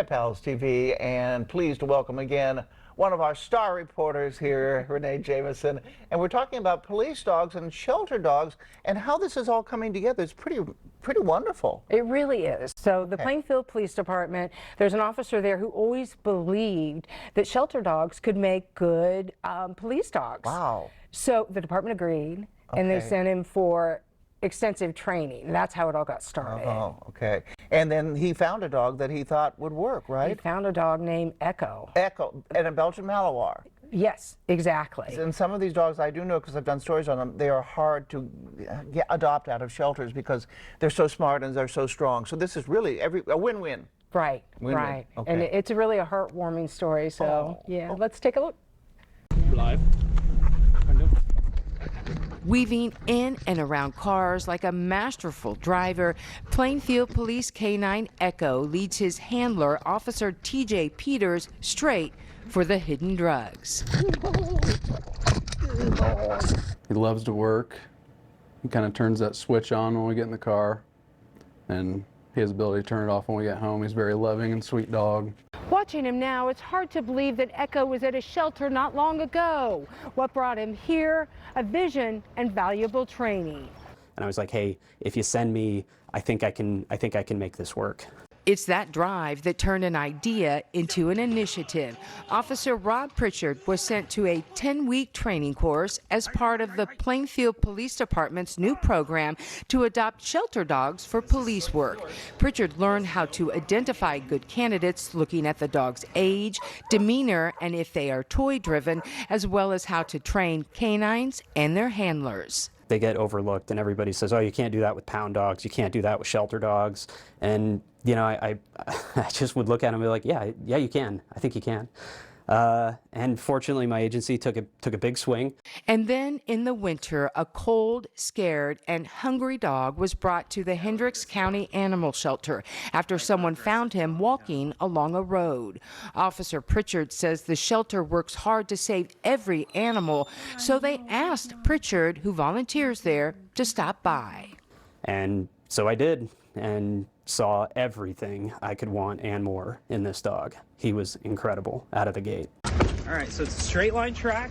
Pet Pals TV, and pleased to welcome again one of our star reporters here, Renee Jameson. And we're talking about police dogs and shelter dogs and how this is all coming together. It's pretty wonderful. It really is. So the Plainfield Police Department, there's an officer there who always believed that shelter dogs could make good police dogs. Wow. So the department agreed, and they sent him for extensive training. That's how it all got started. Oh, okay. And then he found a dog that he thought would work, right? He found a dog named Echo. Echo, and a Belgian Malinois. Yes, exactly. And some of these dogs, I do know because I've done stories on them, they are hard to adopt out of shelters because they're so smart and they're so strong. So this is really a win-win. Right, Win-win. right. Okay. And it's really a heartwarming story. So let's take a look. Live. Weaving in and around cars like a masterful driver, Plainfield Police K-9 Echo leads his handler, Officer T.J. Peters, straight for the hidden drugs. He loves to work. He kind of turns that switch on when we get in the car, and he has the ability to turn it off when we get home. He's a very loving and sweet dog. Watching him now, it's hard to believe that Echo was at a shelter not long ago. What brought him here? A vision and valuable training. And I was like, hey, if you send me, I think I can make this work. It's that drive that turned an idea into an initiative. Officer Rob Pritchard was sent to a 10-week training course as part of the Plainfield Police Department's new program to adopt shelter dogs for police work. Pritchard learned how to identify good candidates looking at the dog's age, demeanor, and if they are toy-driven, as well as how to train canines and their handlers. They get overlooked and everybody says, oh, you can't do that with pound dogs, you can't do that with shelter dogs. And you know, I just would look at them and be like, yeah, you can. I think you can. And fortunately, my agency took a big swing. And then in the winter, a cold, scared, and hungry dog was brought to the Hendricks County Animal Shelter after someone found him walking along a road. Officer Pritchard says the shelter works hard to save every animal, so they asked Pritchard, who volunteers there, to stop by. And so I did, and saw everything I could want and more in this dog. He was incredible out of the gate. All right, so it's a straight line track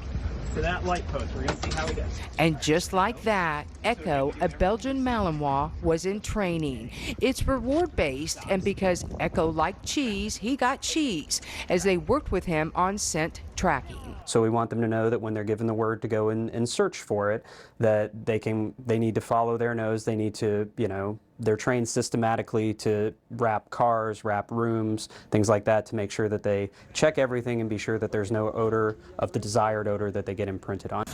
to that light post. We're gonna see how he does. And just like that, Echo, a Belgian Malinois, was in training. It's reward-based, and because Echo liked cheese, he got cheese as they worked with him on scent tracking. So we want them to know that when they're given the word to go and search for it, that they need to follow their nose. They need to, you know, they're trained systematically to wrap cars, wrap rooms, things like that, to make sure that they check everything and be sure that there's no odor of the desired odor that they get imprinted on.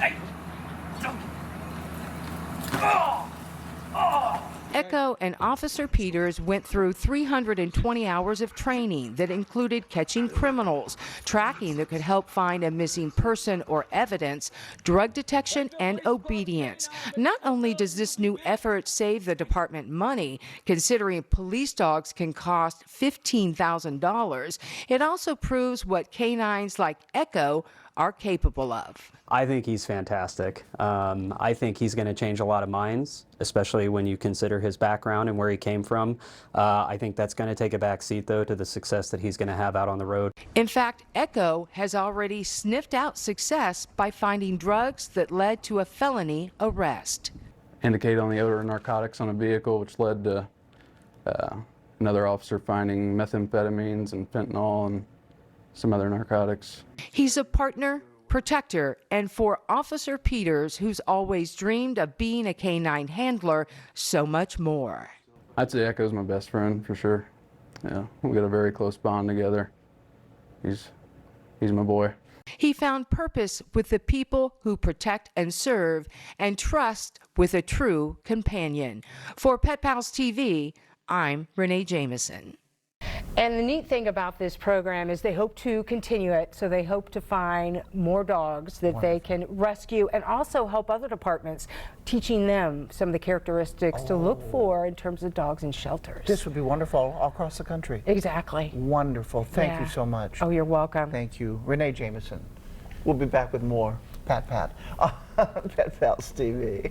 Echo and Officer Peters went through 320 hours of training that included catching criminals, tracking that could help find a missing person or evidence, drug detection, and obedience. Not only does this new effort save the department money, considering police dogs can cost $15,000, it also proves what canines like Echo are capable of. I think he's fantastic. I think he's going to change a lot of minds, especially when you consider his background and where he came from. I think that's going to take a back seat, though, to the success that he's going to have out on the road. In fact, Echo has already sniffed out success by finding drugs that led to a felony arrest. Indicated on the odor of narcotics on a vehicle, which led to another officer finding methamphetamines and fentanyl and some other narcotics. He's a partner, protector, and for Officer Peters, who's always dreamed of being a canine handler, so much more. I'd say Echo's my best friend for sure. Yeah, we got a very close bond together. He's my boy. He found purpose with the people who protect and serve, and trust with a true companion. For Pet Pals TV, I'm Renee Jameson. And the neat thing about this program is they hope to continue it, so they hope to find more dogs that they can rescue and also help other departments, teaching them some of the characteristics to look for in terms of dogs in shelters. This would be wonderful all across the country. Exactly. Wonderful. Thank you so much. Oh, you're welcome. Thank you. Renee Jameson. We'll be back with more Pat on Pet Pals TV.